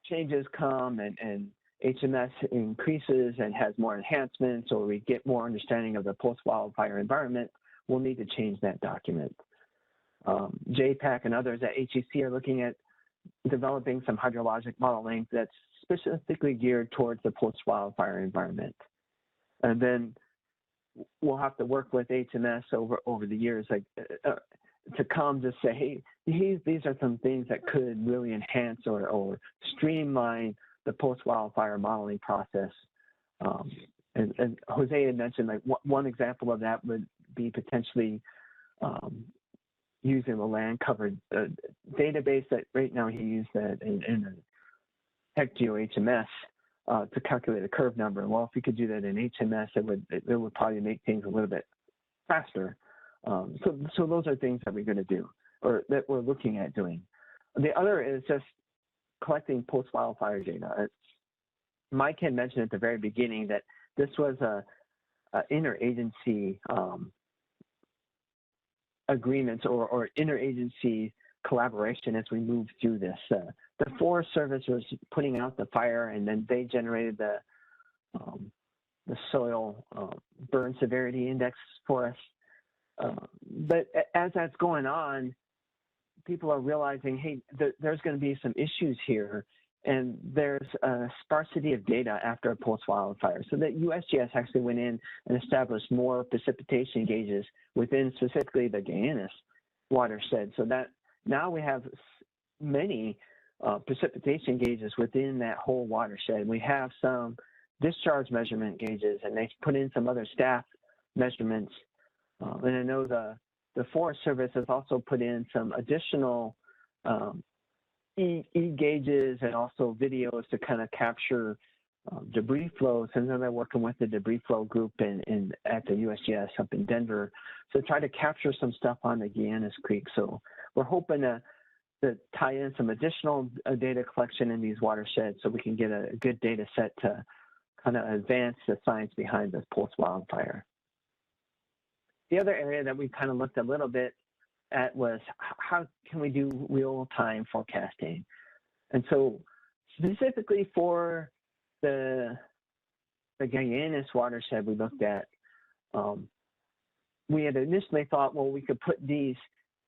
changes come and HMS increases and has more enhancements, or we get more understanding of the post-wildfire environment, we'll need to change that document. JPAC and others at HEC are looking at developing some hydrologic modeling that's specifically geared towards the post-wildfire environment. And then we'll have to work with HMS over the years to come to say, hey, these are some things that could really enhance or streamline the post-wildfire modeling process. And Jose had mentioned, like, one example of that would be potentially using the land covered database that right now he used that in HEC-HMS to calculate a curve number. Well, if we could do that in HMS, it would probably make things a little bit faster. So those are things that we're going to do, or that we're looking at doing. The other is just collecting post-wildfire data. Mike had mentioned at the very beginning that this was a interagency agreements or interagency collaboration as we move through this. The Forest Service was putting out the fire, and then they generated the soil burn severity index for us. But as that's going on, people are realizing, hey, there's going to be some issues here, and there's a sparsity of data after a post-wildfire. So that USGS actually went in and established more precipitation gauges within specifically the Guyanus watershed, so that now we have many precipitation gauges within that whole watershed. We have some discharge measurement gauges, and they put in some other staff measurements. And I know the Forest Service has also put in some additional E-gauges and also videos to kind of capture debris flows. And then they're working with the debris flow group at the USGS up in Denver to try to capture some stuff on the Guyanus Creek. So we're hoping to tie in some additional data collection in these watersheds so we can get a good data set to kind of advance the science behind this post-wildfire. The other area that we kind of looked a little bit at was how can we do real-time forecasting? And so specifically for the Guyanus watershed we looked at, we had initially thought, well, we could put the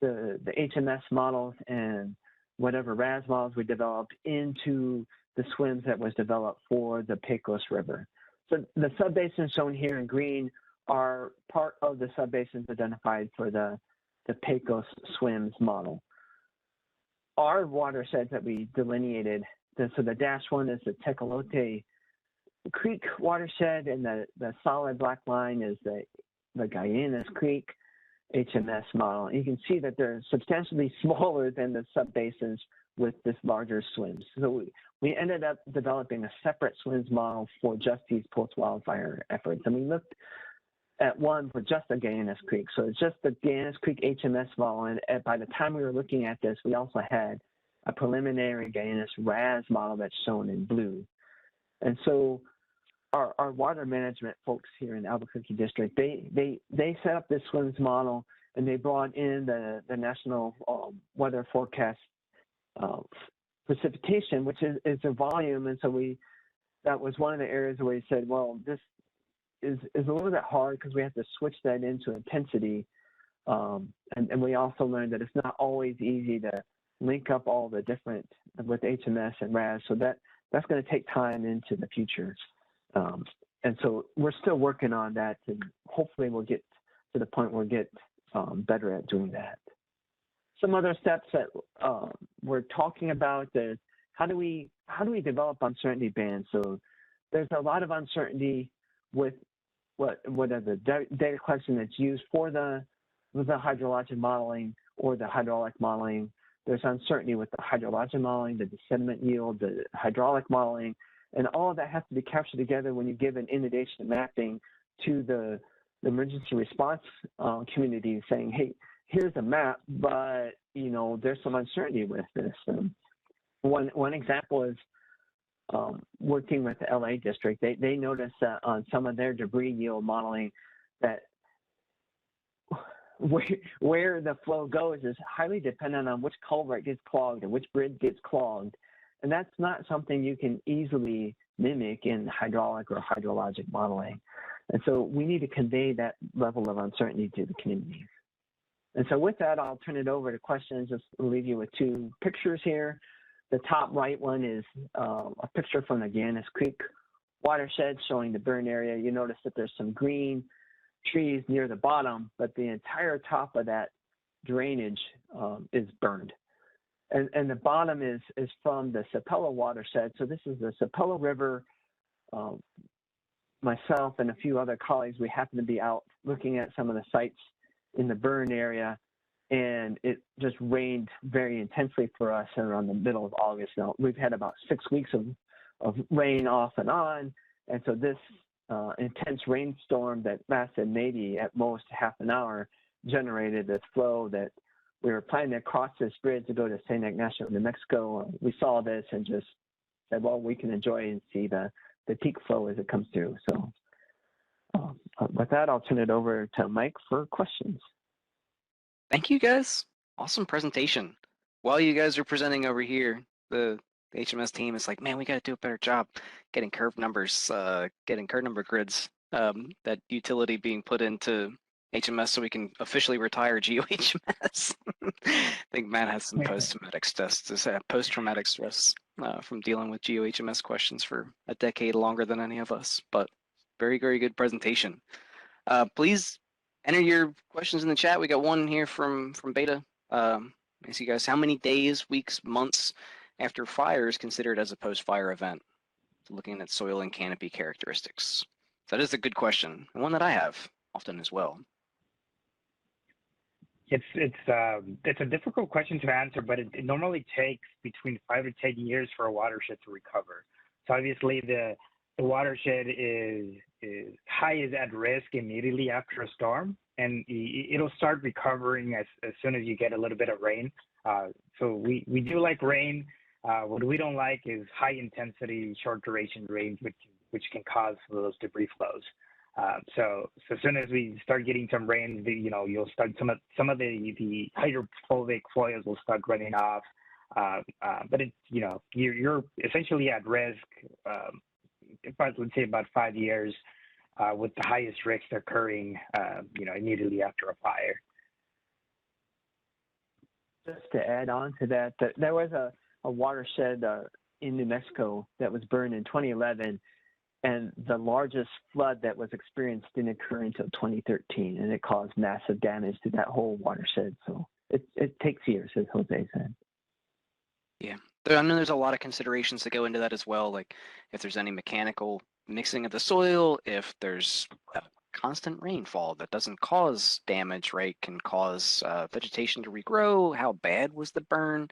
HMS models and whatever RAS models we developed into the SWIMS that was developed for the Pecos River. So the subbasins shown here in green are part of the subbasins identified for the Pecos SWIMS model. Our watersheds that we delineated, so the dashed one is the Tecolote Creek watershed, and the solid black line is the Guyanus Creek HMS model. And you can see that they're substantially smaller than the subbasins with this larger SWIMS. So we ended up developing a separate SWIMS model for just these post-wildfire efforts. And we looked at one for just the Guyanus Creek. So it's just the Guyanus Creek HMS model. And by the time we were looking at this, we also had a preliminary Guyanus RAS model that's shown in blue. And so our water management folks here in Albuquerque District, they set up this SWIMS model, and they brought in the National Weather Forecast precipitation, which is a volume. And so that was one of the areas where we said, well, this is a little bit hard because we have to switch that into intensity. And we also learned that it's not always easy to link up all the different with HMS and RAS. So that's going to take time into the future. And so we're still working on that, and hopefully we'll get to the point where we get better at doing that. Some other steps that we're talking about is how do we develop uncertainty bands? So there's a lot of uncertainty with what are the data collection that's used for the hydrologic modeling or the hydraulic modeling. There's uncertainty with the hydrologic modeling, the sediment yield, the hydraulic modeling, and all of that has to be captured together when you give an inundation mapping to the emergency response community, saying, hey, here's a map, but there's some uncertainty with this. And one example is working with the LA district, they noticed that on some of their debris yield modeling that where the flow goes is highly dependent on which culvert gets clogged and which bridge gets clogged. And that's not something you can easily mimic in hydraulic or hydrologic modeling. And so we need to convey that level of uncertainty to the communities. And so with that, I'll turn it over to questions. Just leave you with two pictures here. The top right one is a picture from the Gannis Creek watershed showing the burn area. You notice that there's some green trees near the bottom, but the entire top of that drainage is burned. And the bottom is from the Sapelo watershed. So this is the Sapelo River. Myself and a few other colleagues, we happen to be out looking at some of the sites in the burn area, and it just rained very intensely for us around the middle of August. Now, we've had about 6 weeks of rain off and on, and so this intense rainstorm that lasted maybe at most half an hour generated this flow that we were planning to cross this bridge to go to St. Ignacio, New Mexico. We saw this and just said, well, we can enjoy and see the peak flow as it comes through. So with that, I'll turn it over to Mike for questions. Thank you, guys. Awesome presentation. While you guys are presenting over here, the HMS team is like, man, we got to do a better job getting curve numbers, getting curve number grids, that utility being put into HMS so we can officially retire GeoHMS. I think Matt has some post-traumatic stress from dealing with GeoHMS questions for a decade longer than any of us, but very, very good presentation. Please enter your questions in the chat. We got one here from Beta. Ask you guys, how many days, weeks, months after fire is considered as a post-fire event? So looking at soil and canopy characteristics. So that is a good question, and one that I have often as well. It's a difficult question to answer, but it normally takes between 5 to 10 years for a watershed to recover. So obviously the watershed is at risk immediately after a storm, and it'll start recovering as soon as you get a little bit of rain. So we do like rain. What we don't like is high intensity, short duration rains, which can cause those debris flows. So as soon as we start getting some rain, you'll start some of the hydrophobic soils will start running off. But you're essentially at risk. Let's say about 5 years, with the highest risks occurring, immediately after a fire. Just to add on to that, there was a watershed in New Mexico that was burned in 2011. And the largest flood that was experienced didn't occur until 2013, and it caused massive damage to that whole watershed. So it takes years, as Jose said. Yeah, I know there's a lot of considerations that go into that as well, like if there's any mechanical mixing of the soil, if there's constant rainfall that doesn't cause damage, right, can cause vegetation to regrow, how bad was the burn?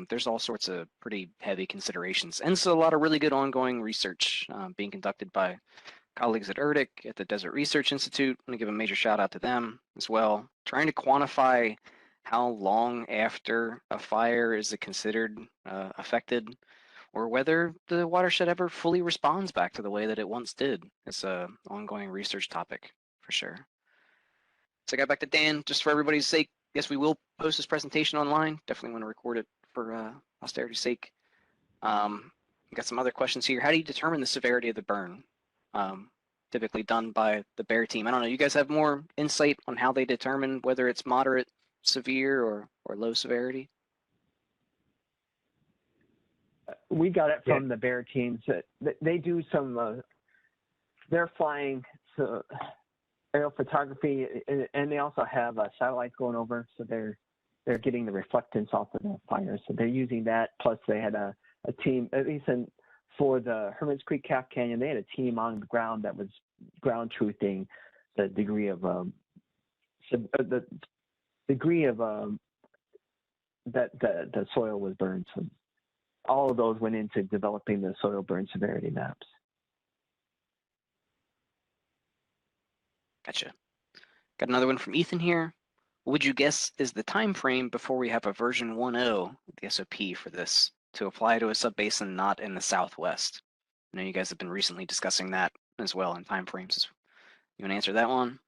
There's all sorts of pretty heavy considerations. And so a lot of really good ongoing research being conducted by colleagues at ERDIC at the Desert Research Institute. I'm going to give a major shout out to them as well. Trying to quantify how long after a fire is it considered affected, or whether the watershed ever fully responds back to the way that it once did. It's an ongoing research topic for sure. So I got back to Dan, just for everybody's sake. Yes, we will post this presentation online. Definitely want to record it for posterity's sake. Got some other questions here. How do you determine the severity of the burn? Typically done by the BEAR team. I don't know, you guys have more insight on how they determine whether it's moderate, severe, or low severity? We got it from the BEAR teams. They do some, they're flying aerial photography, and they also have satellites going over, so they're getting the reflectance off of the fire. So they're using that. Plus, they had a team, at least for the Hermits Creek Calf Canyon, they had a team on the ground that was ground truthing the degree of that the soil was burned. So all of those went into developing the soil burn severity maps. Gotcha. Got another one from Ethan here. What would you guess is the time frame before we have a version 1.0 of the SOP for this to apply to a subbasin not in the Southwest? I know you guys have been recently discussing that as well in timeframes. You want to answer that one?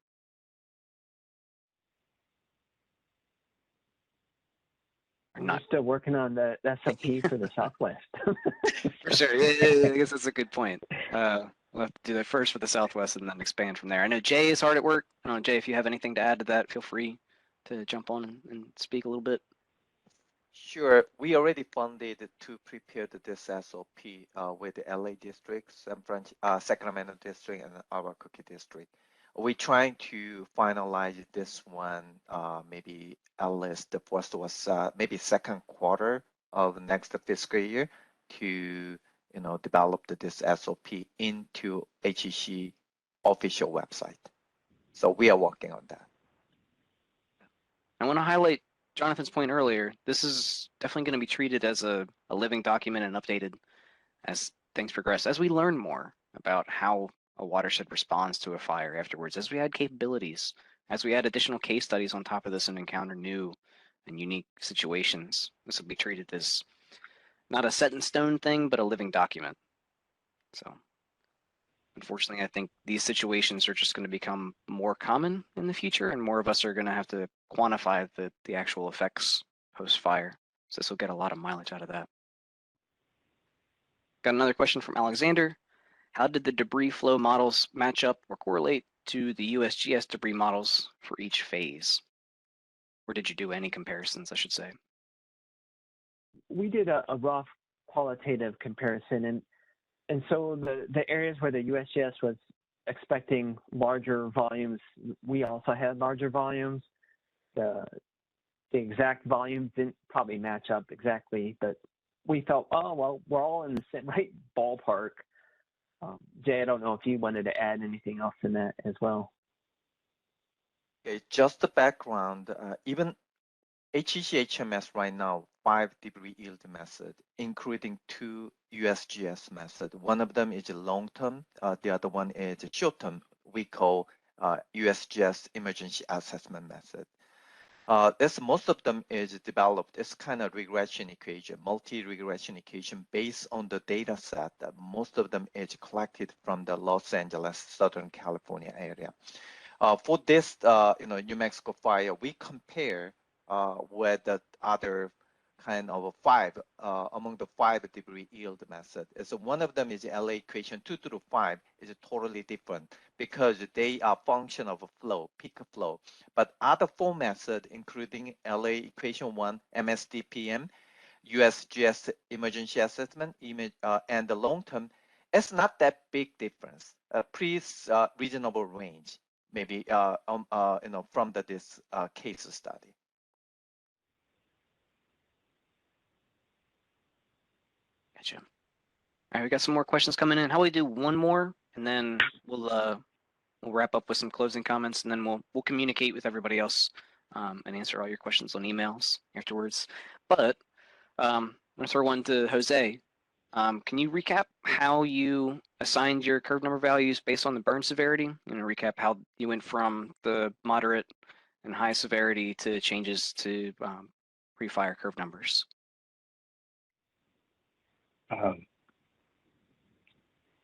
Or We're not? still working on the SOP for the Southwest. For sure. Yeah, I guess that's a good point. We'll have to do that first for the Southwest and then expand from there. I know Jay is hard at work. I don't know, Jay, if you have anything to add to that, feel free to jump on and speak a little bit. Sure. We already funded to prepare this SOP with the LA district, Sacramento district, and Albuquerque district. We're trying to finalize this one, maybe at least the first was maybe second quarter of next fiscal year to develop this SOP into HEC official website. So we are working on that. I want to highlight Jonathan's point earlier. This is definitely going to be treated as a living document and updated as things progress, as we learn more about how a watershed responds to a fire afterwards, as we add capabilities, as we add additional case studies on top of this and encounter new and unique situations. This will be treated as not a set in stone thing, but a living document. So unfortunately, I think these situations are just going to become more common in the future, and more of us are going to have to quantify the actual effects post-fire. So this will get a lot of mileage out of that. Got another question from Alexander. How did the debris flow models match up or correlate to the USGS debris models for each phase? Or did you do any comparisons, I should say? We did a rough qualitative comparison, and so the areas where the USGS was expecting larger volumes, we also had larger volumes. The exact volumes didn't probably match up exactly, but we felt, oh, well, we're all in the same right ballpark. Jay, I don't know if you wanted to add anything else in that as well. Okay, just the background, even HEC-HMS right now, 5 debris yield method, including 2 USGS method. One of them is long-term, the other one is short-term. We call USGS emergency assessment method. Most of them is developed. It's kind of regression equation, multi-regression equation based on the data set that most of them is collected from the Los Angeles, Southern California area. For this, New Mexico fire, we compare with the other kind of 5 among the 5 debris yield method. So one of them is LA equation 2 through 5 is totally different because they are function of flow, peak flow. But other 4 methods, including LA equation 1, MSDPM, USGS emergency assessment, and the long term, it's not that big difference. Pretty reasonable range, maybe from this case study. Gotcha. All right, we got some more questions coming in. How about we do one more, and then we'll wrap up with some closing comments, and then we'll communicate with everybody else and answer all your questions on emails afterwards. But I'm gonna throw one to Jose. Can you recap how you assigned your curve number values based on the burn severity? Recap how you went from the moderate and high severity to changes to pre-fire curve numbers.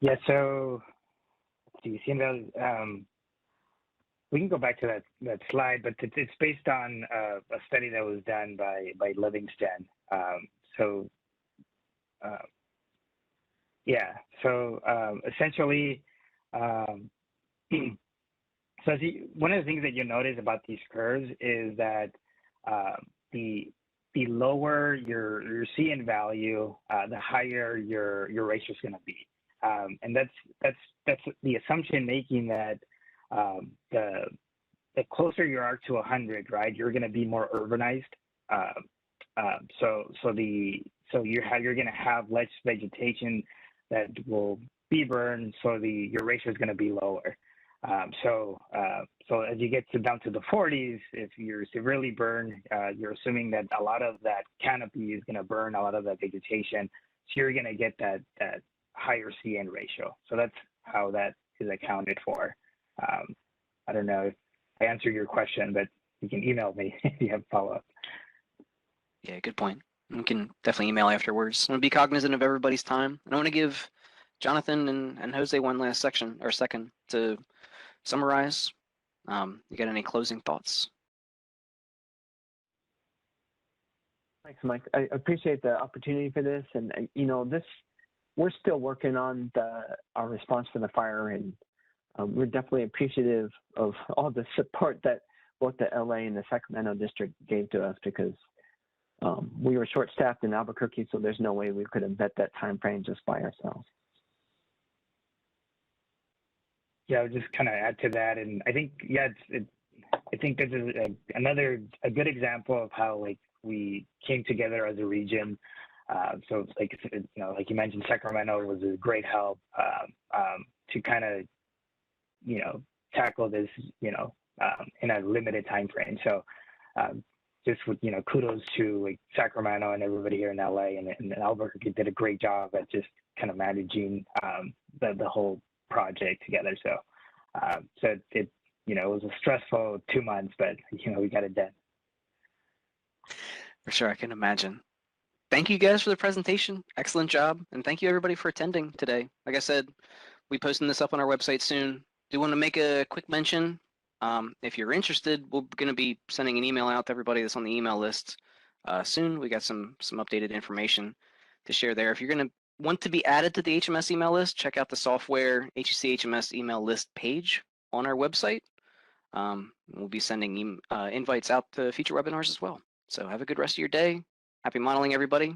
Yeah, so you see we can go back to that slide, but it's based on a study that was done by Livingston. Essentially, one of the things that you notice about these curves is that the lower your CN value, the higher your ratio is going to be, and that's the assumption making that the closer you are to 100, right, you're going to be more urbanized. You're going to have less vegetation that will be burned, so your ratio is going to be lower. So as you get down to the 40s, if you're severely burned, you're assuming that a lot of that canopy is going to burn a lot of that vegetation. So you're going to get that higher CN ratio. So that's how that is accounted for. I don't know if I answered your question, but you can email me if you have follow-up. Yeah, good point. You can definitely email afterwards. I'm going to be cognizant of everybody's time. And I want to give Jonathan and Jose one last second to summarize. You got any closing thoughts? Thanks, Mike. I appreciate the opportunity for this, and we're still working on our response for the fire, and we're definitely appreciative of all the support that both the LA and the Sacramento district gave to us, because we were short-staffed in Albuquerque, so there's no way we could have met that time frame just by ourselves. Yeah, I'll just kind of add to that, and I think I think this is a good example of how like we came together as a region. So like like you mentioned, Sacramento was a great help to kind of tackle this in a limited time frame. So just with kudos to like Sacramento and everybody here in LA and Albuquerque did a great job at just kind of managing the whole project together. So so it was a stressful 2 months, but we got it done. For sure, I can imagine. Thank you guys for the presentation. Excellent job. And thank you everybody for attending today. Like I said, we'll be posting this up on our website soon. Do want to make a quick mention. If you're interested, we're going to be sending an email out to everybody that's on the email list soon. We got some updated information to share there. If you're going to want to be added to the HMS email list, check out the software HEC-HMS email list page on our website. We'll be sending invites out to future webinars as well. So have a good rest of your day. Happy modeling, everybody.